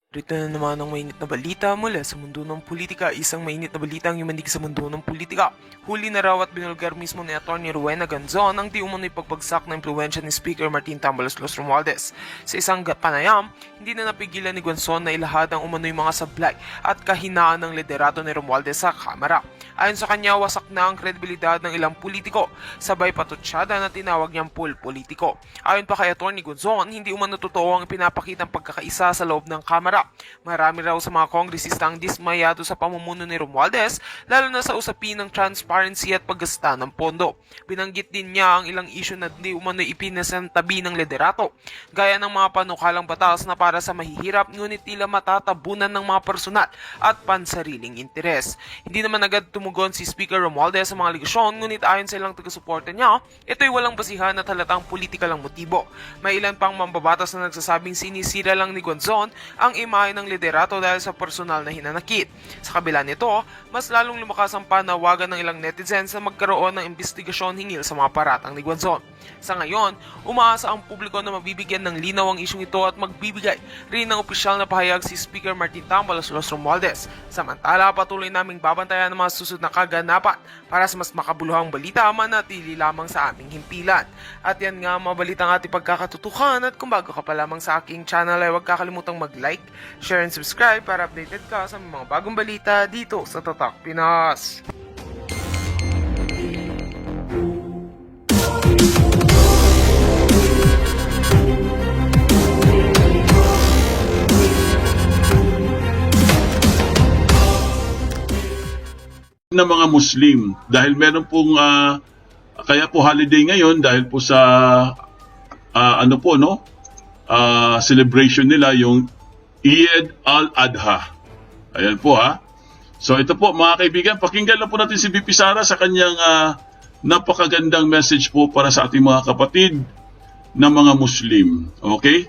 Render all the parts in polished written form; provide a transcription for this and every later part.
Rito na naman ang mainit na balita mula sa mundo ng politika. Isang mainit na balita ang yumanig sa mundo ng politika. Huli na raw at binulgar mismo ni Atty. Rowena Ganzon ang di umano'y pagbagsak na impluensya ni Speaker Martin Tambalos Los Romualdez. Sa isang panayam, hindi na napigilan ni Ganzon na ilahad ang umano'y mga sablay at kahinaan ng liderato ni Romualdez sa Kamara. Ayon sa kanya, wasak na ang kredibilidad ng ilang politiko, sabay patutsyada na tinawag niyang politiko. Ayon pa kay Atty. Ganzon, hindi umano totoo ang ipinapakitang pagkakaisa sa loob ng Kamara. Marami raw sa mga kongresista ang dismayado sa pamumuno ni Romualdez, lalo na sa usapin ng transparency at paggasta ng pondo. Binanggit din niya ang ilang isyu na di umano ipinasantabi ng liderato, gaya ng mga panukalang batas na para sa mahihirap ngunit tila matatabunan ng mga personal at pansariling interes. Hindi naman agad tumugon si Speaker Romualdez sa mga aligasyon, ngunit ayon sa ilang taga-suporta niya, ito'y walang basihan at halatang politika lang motibo. May ilan pang mambabatas na nagsasabing sinisira lang ni Ganzon ang imahe ng liderato dahil sa personal na hinanakit. Sa kabila nito, mas lalong lumakas ang panawagan ng ilang netizens na magkaroon ng investigasyon hingil sa mga paratang ni Ganzon. Sa ngayon, umaasa ang publiko na mabibigyan ng linaw ang isyong ito at magbibigay rin ng opisyal na pahayag si Speaker Martin Tambalos Los Romualdez. Samantala, patuloy naming babantayan ang mga susunod na kaganapan para sa mas makabuluhang balita, manatili lamang sa aming himpilan. At yan nga mga balitang ating pagkakatutukan, at kung bago ka pa lamang sa aking channel ay huwag kakalimutang mag-like, share and subscribe para updated ka sa mga bagong balita dito sa Tatak Pinas. Ng mga Muslim dahil meron pong kaya po holiday ngayon dahil po sa celebration nila yung Eid al-Adha. Ayan po ha. So ito po mga kaibigan, pakinggan lang po natin si VP Sara sa kanyang napakagandang message po para sa ating mga kapatid na mga Muslim. Okay?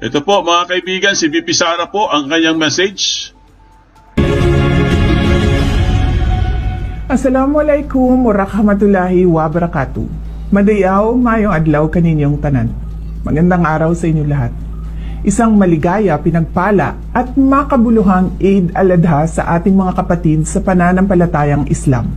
Ito po mga kaibigan, si VP Sara po ang kanyang message. Assalamualaikum warahmatullahi wabarakatuh. Madayaw, mayong adlaw kaninyong tanan. Magandang araw sa inyo lahat. Isang maligaya, pinagpala at makabuluhang Eid al-Adha sa ating mga kapatid sa pananampalatayang Islam.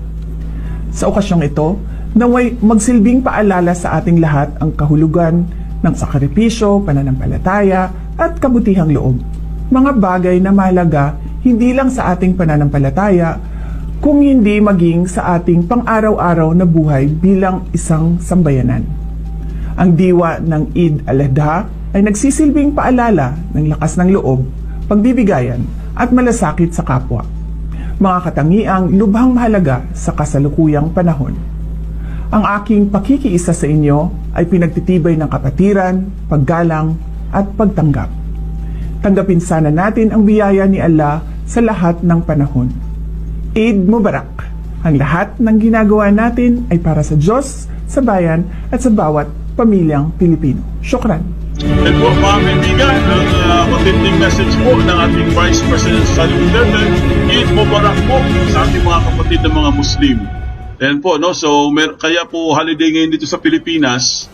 Sa okasyong ito, naway magsilbing paalala sa ating lahat ang kahulugan ng sakripisyo, pananampalataya at kabutihang loob. Mga bagay na mahalaga hindi lang sa ating pananampalataya, kung hindi maging sa ating pang-araw-araw na buhay bilang isang sambayanan. Ang diwa ng Eid al-Adha ay nagsisilbing paalala ng lakas ng loob, pagbibigayan at malasakit sa kapwa. Mga katangiang lubhang mahalaga sa kasalukuyang panahon. Ang aking pakikiisa sa inyo ay pinagtitibay ng kapatiran, paggalang at pagtanggap. Tanggapin sana natin ang biyaya ni Allah sa lahat ng panahon. Eid Mubarak! Ang lahat ng ginagawa natin ay para sa Diyos, sa bayan at sa bawat pamilyang Pilipino. Syukran! At po mga kaibigan, ang matinding message po ng ating Vice President Sara Duterte, Eid Mubarak po sa ating mga kapatid na mga Muslim. Ayan po, no? So, kaya po holiday ngayon dito sa Pilipinas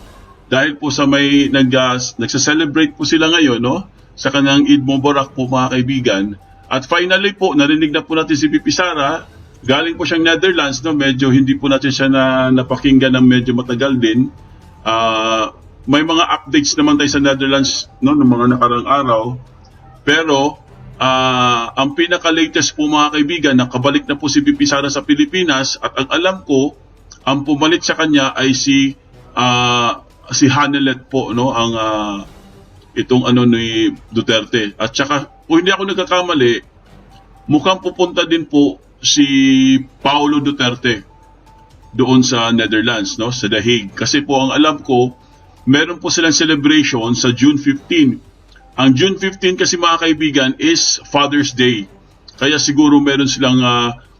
dahil po sa may nagsa-celebrate po sila ngayon, no? Sa kanyang Eid Mubarak po mga kaibigan. At finally po, narinig na po natin si VP Sara, galing po siyang Netherlands, no? Medyo hindi po natin siya napakinggan ng medyo matagal din. May mga updates naman tayo sa Netherlands, no? Ng mga nakarang araw. Pero, ang pinaka-latest po mga kaibigan, nakabalik na po si VP Sara sa Pilipinas at ang alam ko, ang pumalit sa kanya ay si Hanelet po, no, ang itong ni Duterte. At saka, kung hindi ako nagkakamali, mukhang pupunta din po si Paulo Duterte doon sa Netherlands, no, sa The Hague. Kasi po ang alam ko, meron po silang celebration sa June 15. Ang June 15 kasi mga kaibigan is Father's Day. Kaya siguro meron silang,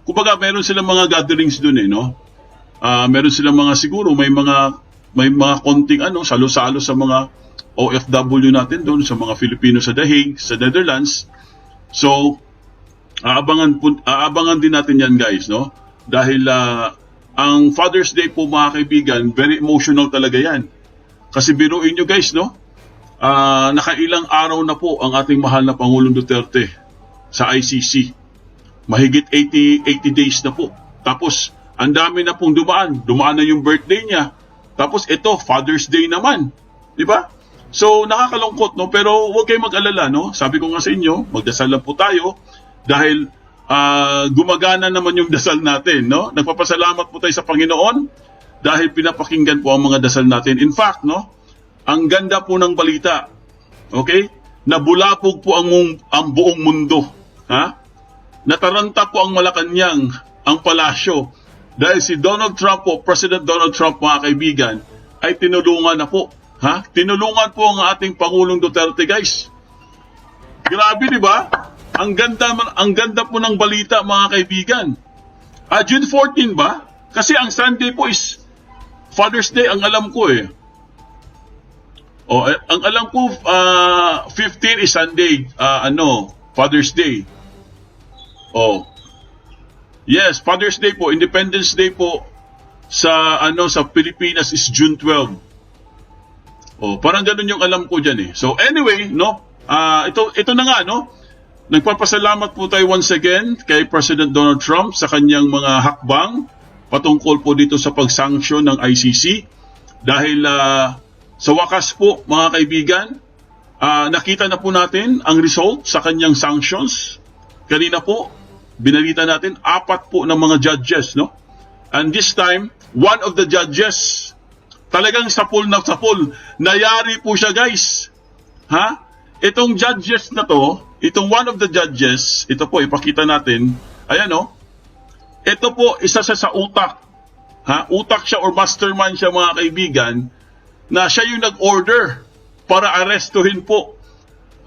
kumbaga meron silang mga gatherings dun no? Meron silang mga siguro, may mga konting salo-salo sa mga OFW natin doon, sa mga Filipino sa The Hague, sa Netherlands. So, aabangan din natin yan, guys, no? Dahil ang Father's Day po, mga kaibigan, very emotional talaga yan. Kasi biruin nyo, guys, no? Nakailang araw na po ang ating mahal na Pangulong Duterte sa ICC. Mahigit 80 days na po. Tapos, ang dami na pong dumaan. Dumaan na yung birthday niya. Tapos, ito, Father's Day naman. Di ba? So, nakakalungkot, no? Pero huwag kayong mag-alala, no? Sabi ko nga sa inyo, magdasal lang po tayo dahil gumagana naman yung dasal natin, no? Nagpapasalamat po tayo sa Panginoon dahil pinapakinggan po ang mga dasal natin. In fact, no? Ang ganda po ng balita, okay? Nabulabog po ang buong mundo, ha? Nataranta po ang Malacanang, ang palasyo, dahil si Donald Trump po, President Donald Trump, mga kaibigan, ay tinulungan na po, ha? Tinulungan po ang ating Pangulong Duterte, guys. Grabe, di ba? Ang ganda po ng balita, mga kaibigan. June 14 ba? Kasi ang Sunday po is Father's Day, ang alam ko eh. Ang alam ko, 15 is Sunday, Father's Day. Yes, Father's Day po, Independence Day po sa Pilipinas is June 12. Parang ganun yung alam ko diyan eh. So anyway, no, ito na nga, no. Nagpapasalamat po tayo once again kay President Donald Trump sa kanyang mga hakbang patungkol po dito sa pag-sanction ng ICC dahil sa wakas po, mga kaibigan, nakita na po natin ang result sa kanyang sanctions. Kanina po, binalita natin, 4 po ng mga judges, no? And this time, one of the judges, talagang sapul na sapul. Nayari po siya, guys. Ha? Itong judges na to, itong one of the judges, ito po, ipakita natin. Ayan, no? Ito po, isa sa utak. Ha? Utak siya or mastermind siya, mga kaibigan, na siya yung nag-order para arestuhin po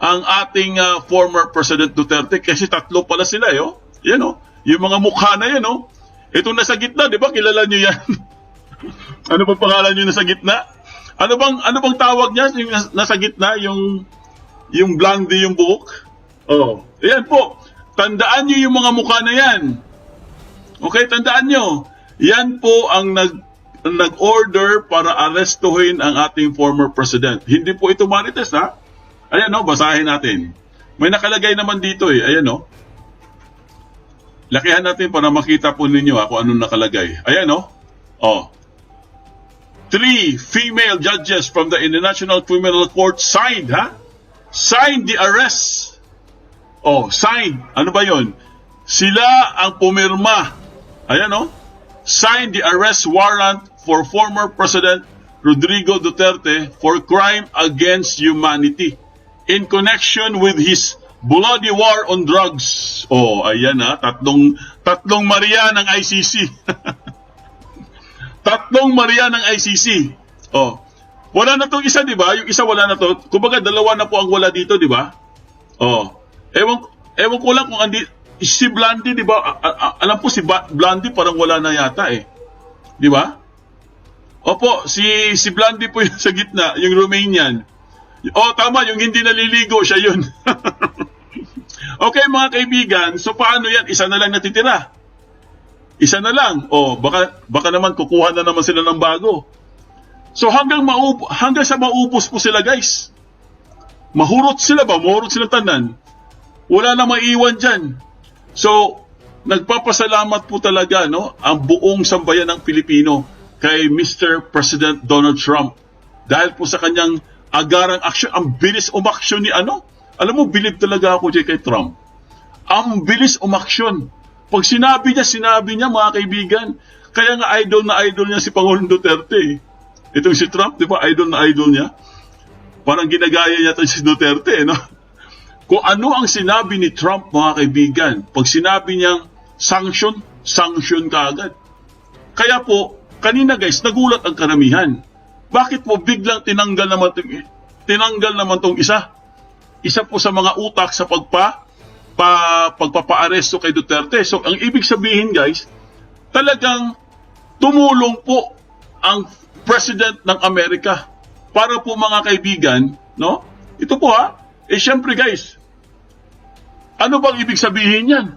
ang ating former President Duterte. Kasi 3 pala sila, eh, oh. Yan, oh. Yung mga mukha na yan, oh. Itong nasa gitna, di ba? Kilala nyo yan. Ano bang pangalan nyo nasa gitna? Ano bang tawag niya? Yung nasa gitna, yung blondie yung buhok? Ayan po. Tandaan nyo yung mga mukha na yan. Okay, tandaan nyo. Yan po ang nag-order para arestuhin ang ating former president. Hindi po ito marites, ha? Ayan, no, basahin natin. May nakalagay naman dito, eh. Ayan, no. Lakihan natin para makita po ninyo kung anong nakalagay. Ayan, no. 3 female judges from the International Criminal Court signed, ha? Signed the arrest. Signed. Ano ba yon? Sila ang pumirma. Ayan, no. Signed the arrest warrant for former President Rodrigo Duterte for crime against humanity in connection with his bloody war on drugs. Ayan ha, tatlong Maria ng ICC. Tatlong Maria ng ICC. Wala na tong isa, di ba? Yung isa wala na to. Kumbaga, 2 na po ang wala dito, di ba? Ewan ko lang kung si Blondie, di ba? Alam po si Blondie parang wala na yata eh. Di ba? Opo, si Blondie po yung sa gitna, yung Romanian. Tama, yung hindi naliligo, siya yun. Okay, mga kaibigan, so paano yan? Isa na lang natitira. Isa na lang. Baka naman kukuha na naman sila ng bago. So hanggang sa maubos po sila, guys. Mahurot sila tanan. Wala na maiwan dyan. So, nagpapasalamat po talaga, no, ang buong sambayan ng Pilipino kay Mr. President Donald Trump. Dahil po sa kanyang agarang aksyon, ang bilis umaksyon ni Alam mo, bilib talaga ako kay Trump. Ang bilis umaksyon. Pag sinabi niya, mga kaibigan, kaya nga idol na idol niya si Pangulong Duterte. Itong si Trump, di ba, idol na idol niya? Parang ginagaya niya si Duterte, no? Kung ano ang sinabi ni Trump, mga kaibigan, pag sinabi niyang sanction ka agad. Kaya po, kanina guys, nagulat ang karamihan. Bakit po biglang tinanggal naman tong isa? Isa po sa mga utak sa pagpapaaresto kay Duterte. So, ang ibig sabihin guys, talagang tumulong po ang President ng Amerika para po, mga kaibigan, no? Ito po syempre guys, ano bang ibig sabihin yan?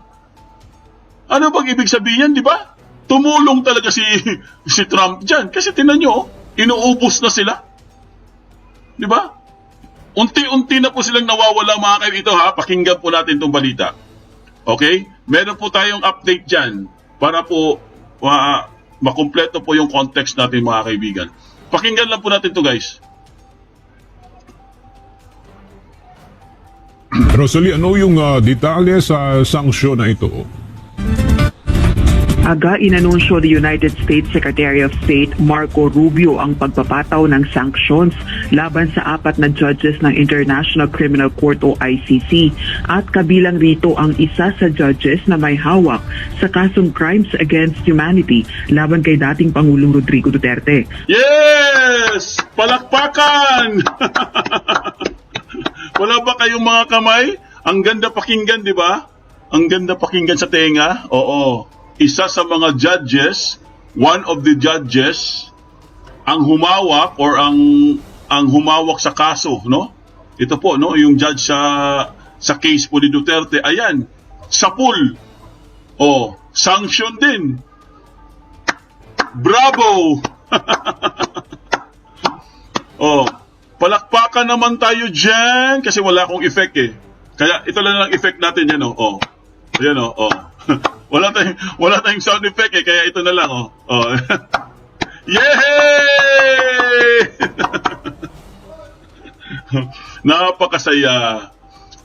Ano bang ibig sabihin, di ba? Tumulong talaga si Trump dyan. Kasi tinan nyo, inuubos na sila. Di ba? Unti-unti na po silang nawawala, mga kaibigan. Ito ha, pakinggan po natin itong balita. Okay? Meron po tayong update dyan para po makumpleto po yung context natin, mga kaibigan. Pakinggan lang po natin to, guys. Rosalie, ano yung detalye sa sanksyon na ito? Aga inanunsyo ni United States Secretary of State Marco Rubio ang pagpapataw ng sanctions laban sa 4 na judges ng International Criminal Court o ICC at kabilang rito ang isa sa judges na may hawak sa kasong crimes against humanity laban kay dating Pangulong Rodrigo Duterte. Yes! Palakpakan! Wala ba kayong mga kamay? Ang ganda pakinggan, di ba? Ang ganda pakinggan sa tenga? Oo. Isa sa mga judges, one of the judges, ang humawak or ang humawak sa kaso, no? Ito po, no, yung judge sa case po ni Duterte, ayan, sa pool. Oh, sanction din. Bravo! Oh, palakpakan naman tayo dyan kasi wala akong effect eh. Kaya ito lang ang effect natin yan, oh. Ayan, oh. wala tayong sound effect eh, kaya ito na lang, oh. Yay! Napakasaya.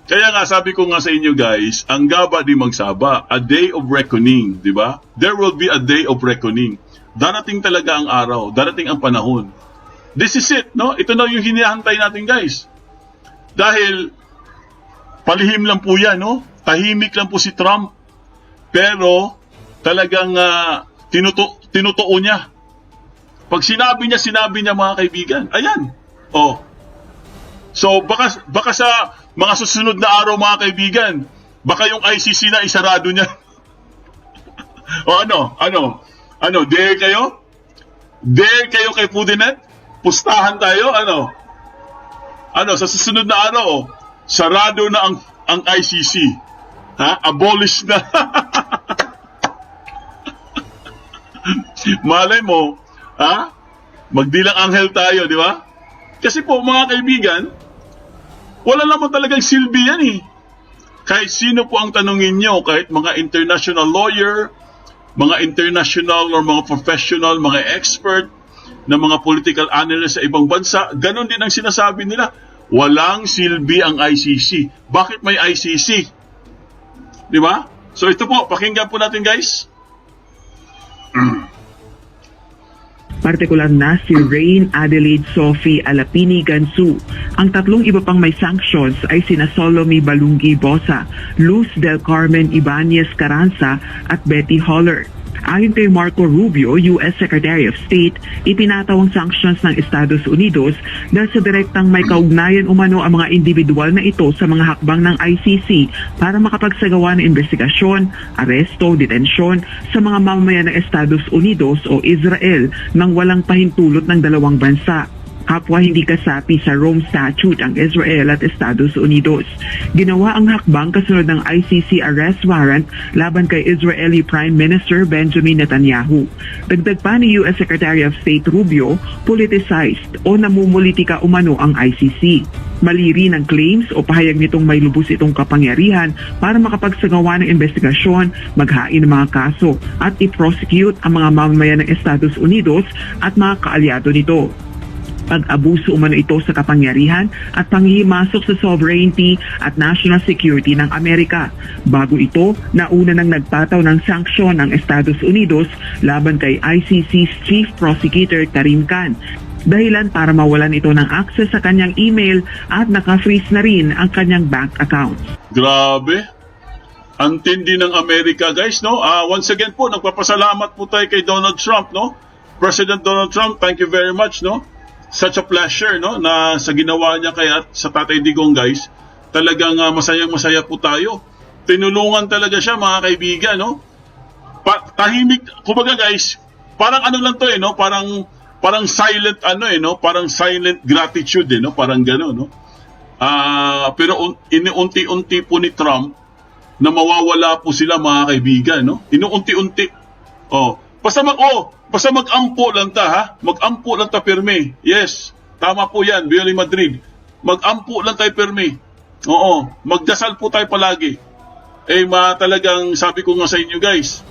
Kaya nga sabi ko nga sa inyo guys, ang gaba di magsaba, a day of reckoning, di ba? There will be a day of reckoning. Darating talaga ang araw, darating ang panahon. This is it, no? Ito na yung hinihantay natin guys. Dahil palihim lang po yan, no? Tahimik lang po si Trump. Pero talagang tinutuon niya. Pag sinabi niya mga kaibigan. Ayan. Oh. So baka sa mga susunod na araw mga kaibigan, baka yung ICC na isarado niya. O ano? Dare kayo? Dare kayo kay Pudinet? Pustahan tayo? Ano sa susunod na araw, sarado na ang ICC. Ha? Abolish na. Malay mo, ha? Magdilang anghel tayo, di ba? Kasi po, mga kaibigan, wala naman talagang silbi yan eh. Kahit sino po ang tanungin nyo, kahit mga international lawyer, mga international or mga professional, mga expert, na mga political analyst sa ibang bansa, ganun din ang sinasabi nila. Walang silbi ang ICC. Bakit may ICC? Di ba? So ito po, pakinggan po natin guys. Partikular na si Rain Adelaide Sophie Alapini Gansu. Ang 3 iba pang may sanctions ay sina Solomi Balungi Bosa, Luz del Carmen Ibanez Carranza at Betty Holler. Ayon kay Marco Rubio, U.S. Secretary of State, ipinataw ang sanctions ng Estados Unidos dahil sa direktang may kaugnayan umano ang mga individual na ito sa mga hakbang ng ICC para makapagsagawa ng investigasyon, aresto, detensyon sa mga mamamayan ng Estados Unidos o Israel nang walang pahintulot ng dalawang bansa. Kapwa hindi kasapi sa Rome Statute ang Israel at Estados Unidos. Ginawa ang hakbang kasunod ng ICC arrest warrant laban kay Israeli Prime Minister Benjamin Netanyahu. Dagdag pa ni U.S. Secretary of State Rubio, politicized o namumulitika umano ang ICC. Mali rin ang claims o pahayag nitong may lubos itong kapangyarihan para makapagsagawa ng investigasyon, maghain ng mga kaso at i-prosecute ang mga mamamayan ng Estados Unidos at mga kaalyado nito. Pag-abuso umano ito sa kapangyarihan at panghihimasok sa sovereignty at national security ng Amerika. Bago ito, nauna nang nagpataw ng sanksyon ng Estados Unidos laban kay ICC's Chief Prosecutor Karim Khan. Dahilan para mawalan ito ng access sa kanyang email at naka-freeze na rin ang kanyang bank accounts. Grabe. Ang tindi ng Amerika, guys, no? Once again po, nagpapasalamat po tayo kay Donald Trump, no? President Donald Trump, thank you very much, no? Such a pleasure, no? Na sa ginawa niya kaya sa Tatay Digong, guys, talagang masayang-masaya po tayo. Tinulungan talaga siya, mga kaibigan, no? Tahimik, kumbaga guys, parang ano lang to, no? Parang silent, no? Parang silent gratitude, no? Parang gano'n, no? Pero iniunti-unti po ni Trump na mawawala po sila mga kaibigan, no? Inuunti-unti. Basta mag-ampo lang ta, ha? Mag-ampo lang ta pirme. Yes, tama po yan, Real Madrid. Mag-ampo lang tayo pirme. Oo, magdasal po tayo palagi. Talagang sabi ko nga sa inyo guys,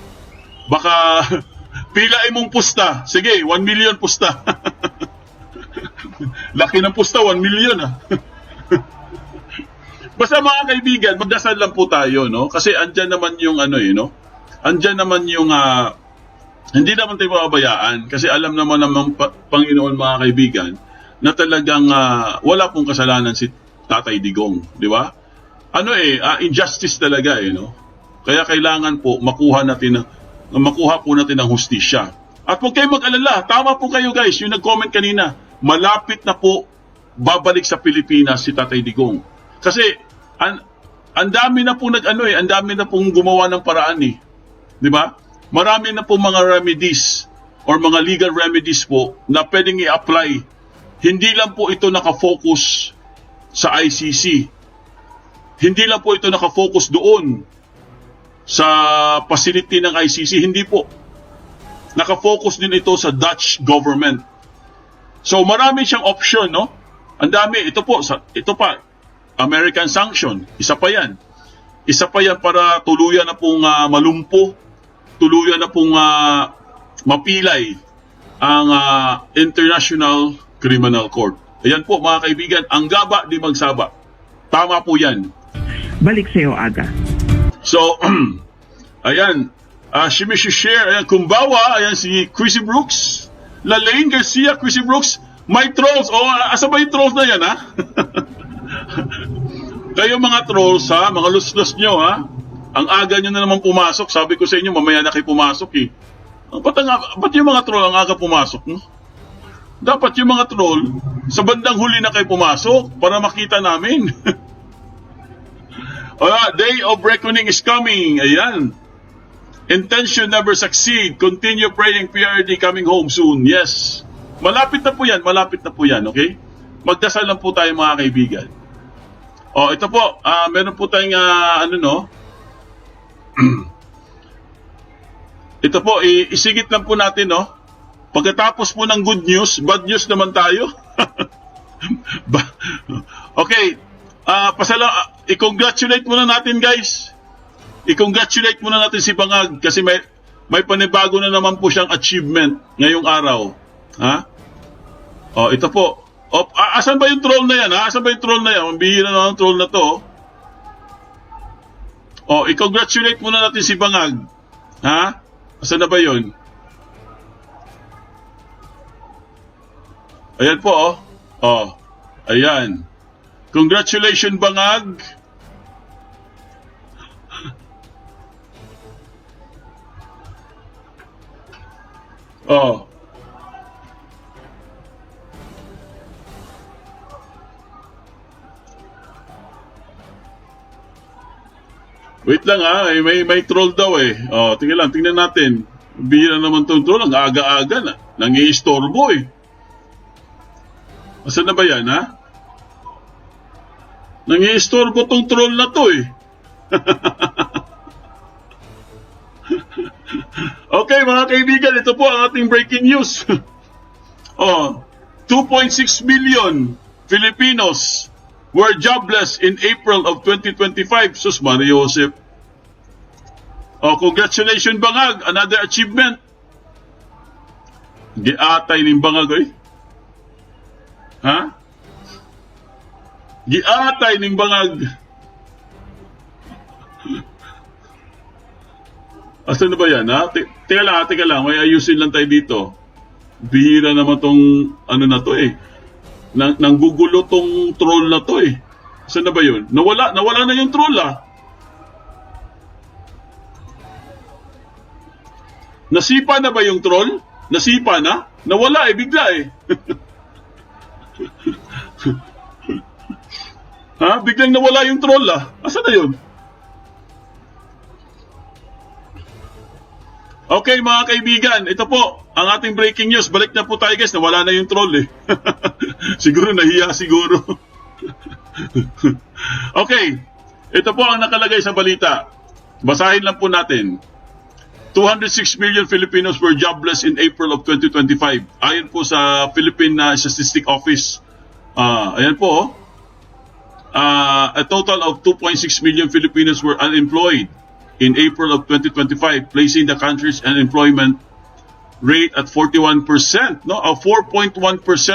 baka pilain mong pusta. Sige, 1 million pusta. Laki ng pusta, 1 million Basta mga kaibigan, magdasal lang po tayo, no? Kasi andyan naman yung andyan naman yung hindi naman tayo mababayaan kasi alam naman ng Panginoon mga kaibigan na talagang wala pong kasalanan si Tatay Digong, di ba? Injustice talaga no? Kaya kailangan po makuha po natin ang hustisya. At huwag kayong mag-alala, tama po kayo guys, yung nag-comment kanina, malapit na po babalik sa Pilipinas si Tatay Digong. Kasi ang dami na po ang dami na pong gumawa ng paraan di ba? Marami na po mga remedies or mga legal remedies po na pwedeng i-apply. Hindi lang po ito nakafocus sa ICC. Hindi lang po ito nakafocus doon sa facility ng ICC. Hindi po. Nakafocus din ito sa Dutch government. So marami siyang option, no? Ang dami. Ito pa. American sanction. Isa pa yan. Isa pa yan para tuluyan na pong malumpo, tuluyan na pong mapilay ang International Criminal Court. Ayan po mga kaibigan, ang gaba di magsaba. Tama po yan. Balik sa'yo, Aga. So, ayan, share, ayan, kumbawa, ayan si Chrissy Brooks, Lalaine Garcia, Chrissy Brooks, may trolls. Asa ba yung trolls na yan, ha? Kayo mga trolls, ha? Mga luslos nyo, ha? Ang aga nyo na naman pumasok. Sabi ko sa inyo, mamaya na kayo pumasok, Ba't yung mga troll ang aga pumasok, no? Dapat yung mga troll, sa bandang huli na kayo pumasok para makita namin. Day of reckoning is coming. Ayan. Intention never succeed. Continue praying, PRD coming home soon. Yes. Malapit na po yan, okay? Magdasal lang po tayo mga kaibigan. Ito po, meron po tayong, ito po, isigit lang po natin, no? Pagkatapos po ng good news, bad news naman tayo. Okay, i-congratulate muna natin, guys. I-congratulate muna natin si Bangag kasi may panibago na naman po siyang achievement ngayong araw. Ha? Ito po. Asan ba yung troll na yan, ha? Asan ba yung troll na yan? Ang bihira na ng troll na to. I-congratulate muna natin si Bangag. Ha? Asan na ba yun? Ayan po, ayan. Congratulations, Bangag. Wait lang may troll daw tingnan natin. Bihira naman tong troll, ang aga-aga na. Nangiistorbo Asan na ba yan, ha? Nangiistorbo tong troll na to Okay mga kaibigan, ito po ang ating breaking news. 2.6 million Filipinos were jobless in April of 2025. Sus Maria Joseph. Congratulations Bangag, another achievement. Giatay ning Bangag Ha? Giatay ning Bangag. Asan na ba yan, ha? Teka lang, may ayusin lang tayo dito. Bihira naman tong na to Nanggugulo tong troll na to Asan na ba yun? Nawala na yung troll Nasipa na ba yung troll? Nasipa na? Nawala bigla Ha? Biglang nawala yung troll Asan na yun? Okay mga kaibigan, ito po ang ating breaking news. Balik na po tayo guys, nawala na yung troll Siguro nahiya siguro. Okay, Ito po ang nakalagay sa balita. Basahin lang po natin. 206 million Filipinos were jobless in April of 2025. Ayon po sa Philippine Statistic Office. Ayan po. A total of 2.6 million Filipinos were unemployed in April of 2025, placing the country's unemployment rate at 41%. No, 4.1%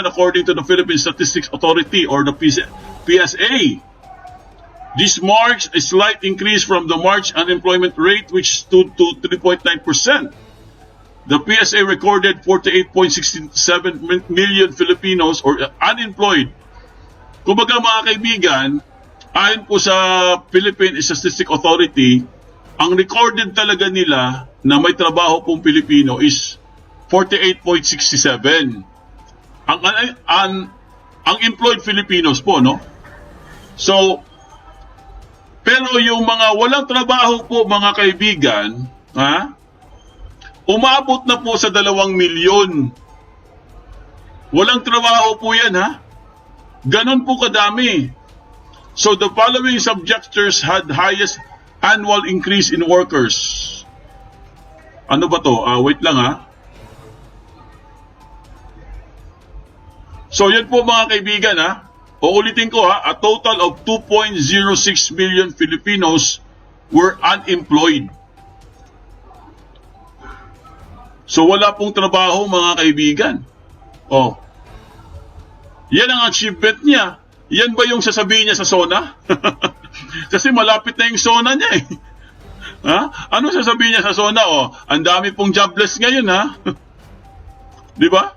according to the Philippine Statistics Authority or the PSA. This marks a slight increase from the March unemployment rate, which stood to 3.9%. The PSA recorded 48.67 million Filipinos or unemployed. Kumbaga mga kaibigan, ayon po sa Philippine Statistics Authority, ang recorded talaga nila na may trabaho pong Pilipino is 48.67. Ang employed Filipinos po, no? So, pero yung mga walang trabaho po mga kaibigan, umabot na po sa 2 milyon. Walang trabaho po yan, Ganon po kadami. So the following subjectors had highest annual increase in workers. Ano ba to? Wait lang So yan po mga kaibigan Uulitin ko a total of 2.06 million Filipinos were unemployed. So wala pong trabaho mga kaibigan. Yan ang achievement niya. Yan ba yung sasabihin niya sa SONA? Kasi malapit na yung SONA niya Ano sasabihin niya sa SONA? Ang dami pong jobless ngayon Di ba?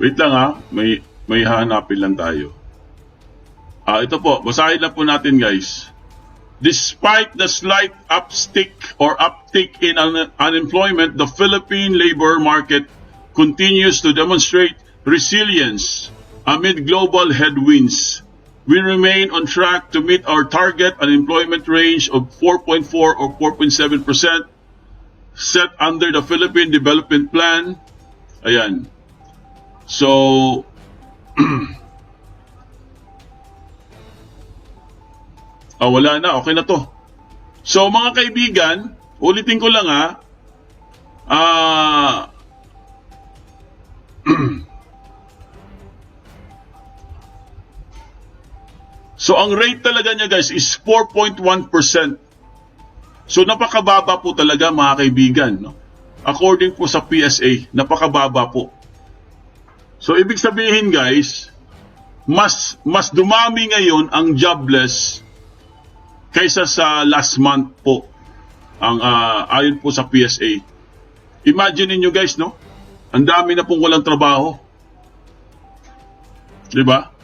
Wait lang may hahanapin lang tayo. Ito po, basahin lang po natin guys. Despite the slight uptick in unemployment, the Philippine labor market continues to demonstrate resilience amid global headwinds. We remain on track to meet our target unemployment range of 4.4 or 4.7% set under the Philippine Development Plan. Ayan. So, wala na. Okay na to. So, mga kaibigan, ulitin ko lang So, ang rate talaga niya guys is 4.1%. So, napakababa po talaga mga kaibigan. No? According po sa PSA, napakababa po. So, ibig sabihin guys, mas dumami ngayon ang jobless kaysa sa last month po, ang ayon po sa PSA. Imagine niyo guys, no? Ang dami na pong walang trabaho. Di ba?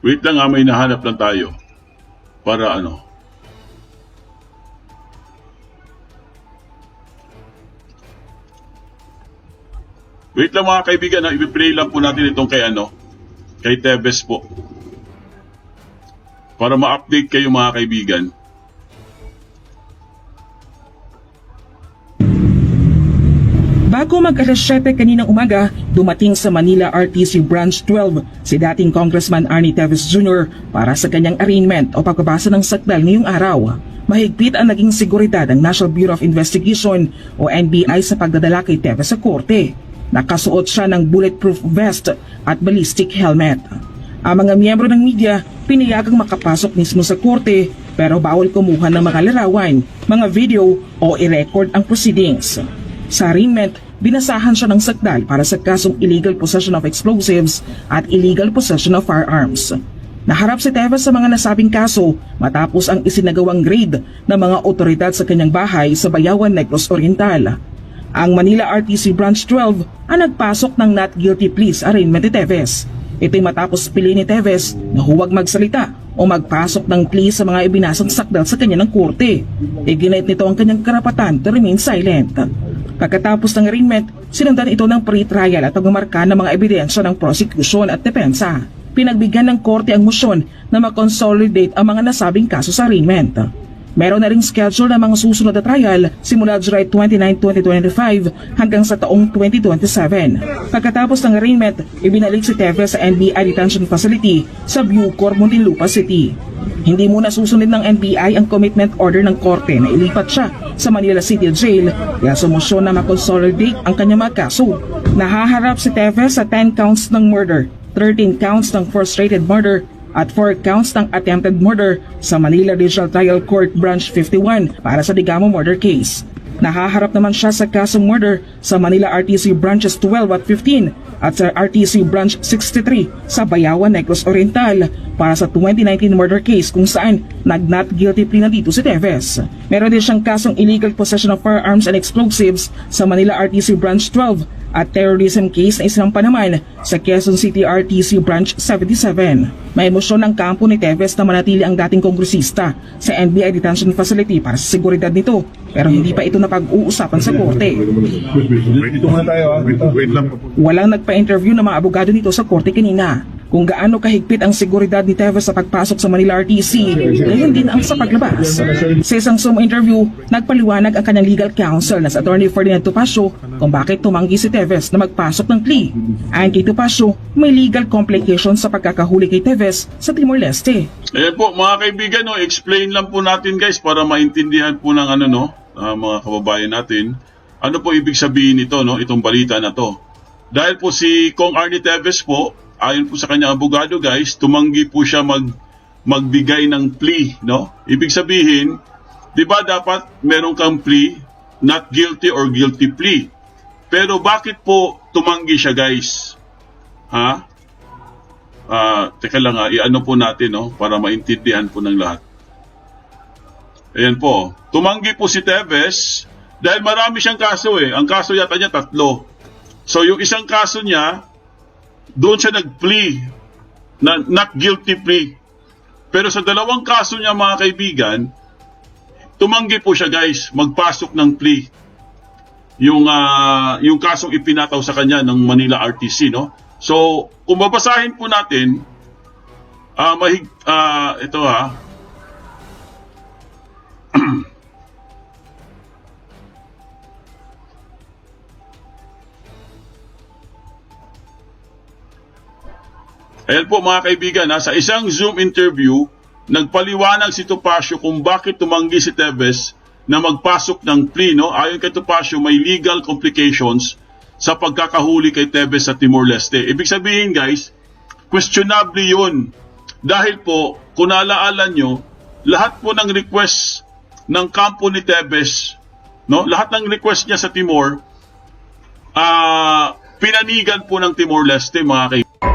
Wait lang may nahanap lang tayo. Para Wait lang mga kaibigan i-play lang po natin itong kay Tevez po. Para ma-update kayo mga kaibigan. Bago mag-alas 7 kaninang umaga, dumating sa Manila RTC Branch 12 si dating Congressman Arnie Tevez Jr. para sa kanyang arraignment o pagbabasa ng sakdal ngayong araw. Mahigpit ang naging seguridad ng National Bureau of Investigation o NBI sa pagdadala kay Tevez sa korte. Nakasuot siya ng bulletproof vest at ballistic helmet. Ang mga miyembro ng media pinayagang makapasok mismo sa korte pero bawal kumuha ng mga larawan, mga video o i-record ang proceedings. Sa arraignment, binasahan siya ng sakdal para sa kasong illegal possession of explosives at illegal possession of firearms. Naharap si Tevez sa mga nasabing kaso matapos ang isinagawang raid ng mga otoridad sa kanyang bahay sa Bayawan, Negros Oriental. Ang Manila RTC Branch 12 ang nagpasok ng not guilty plea sa arraignment ni Tevez. Ito'y matapos piliin ni Tevez na huwag magsalita o magpasok ng plea sa mga ibinasang sakdal sa kanya ng korte. Iginit nito ang kanyang karapatan to remain silent. Pagkatapos ng arraignment, sinundan ito ng pre-trial at pagmamarka ng mga ebidensya ng prosecution at depensa. Pinagbigyan ng korte ang motion na makonsolidate ang mga nasabing kaso sa arraignment. Meron na ring schedule ng mga susunod na trial simula July 29, 2025 hanggang sa taong 2027. Pagkatapos ng arraignment, ibinalik si Teves sa NBI Detention Facility sa Bucor, Muntinlupa City. Hindi muna susunod ng NBI ang commitment order ng korte na ilipat siya sa Manila City Jail kaya sumusyon na makonsolidate ang kanyang mga kaso. Nahaharap si Teves sa 10 counts ng murder, 13 counts ng frustrated murder at 4 counts ng attempted murder sa Manila Regional Trial Court Branch 51 para sa Digamo murder case. Nahaharap naman siya sa kasong murder sa Manila RTC Branches 12 at 15 at sa RTC Branch 63 sa Bayawan, Negros Oriental para sa 2019 murder case kung saan nag-not guilty plea na dito si Teves. Meron din siyang kasong illegal possession of firearms and explosives sa Manila RTC Branch 12 at terrorism case na isinampa naman sa Quezon City RTC Branch 77. May emosyon ng kampo ni Teves na manatili ang dating kongresista sa NBI Detention Facility para sa seguridad nito pero hindi pa ito napag-uusapan sa korte. Dito muna tayo. Wait lang. Walang nagpa-interview ng mga abogado nito sa korte kanina. Kung gaano kahigpit ang seguridad ni Teves sa pagpasok sa Manila RTC, gayon din ang sa paglabas. Sa isang Zoom interview, nagpaliwanag ang kanyang legal counsel na sa Attorney Ferdinand Topacio kung bakit tumanggi si Teves na magpasok ng plea. Ayon kay Topacio, may legal complications sa pagkakahuli kay Teves sa Timor-Leste. Ayan po, mga kaibigan, no, explain lang po natin guys para maintindihan po ng mga kababayan natin. Ano po ibig sabihin nito, no, itong balita na to? Dahil po si Kong Arnie Teves po, ayon po sa kanyang abogado guys, tumanggi po siya magbigay ng plea, no? Ibig sabihin, 'di ba dapat meron kang plea, not guilty or guilty plea. Pero bakit po tumanggi siya guys? Ha? Teka lang i-ano po natin, no, para maintindihan po ng lahat. Ayan po, tumanggi po si Teves dahil marami siyang kaso eh. Ang kaso yata niya 3. So yung isang kaso niya, doon siya nag-plea na not guilty plea. Pero sa 2 kaso niya mga kaibigan, tumanggi po siya guys, magpasok ng plea. Yung kasong ipinataw sa kanya ng Manila RTC, no? So, kung babasahin po natin, ito Ayan po mga kaibigan, sa isang Zoom interview, nagpaliwanag si Topacio kung bakit tumanggi si Teves na magpasok ng plea. No? Ayon kay Topacio, may legal complications sa pagkakahuli kay Teves sa Timor-Leste. Ibig sabihin guys, questionable yun. Dahil po, kung naaalala nyo, lahat po ng request ng kampo ni Teves, no? Lahat ng request niya sa Timor, pinanigan po ng Timor-Leste mga kaibigan.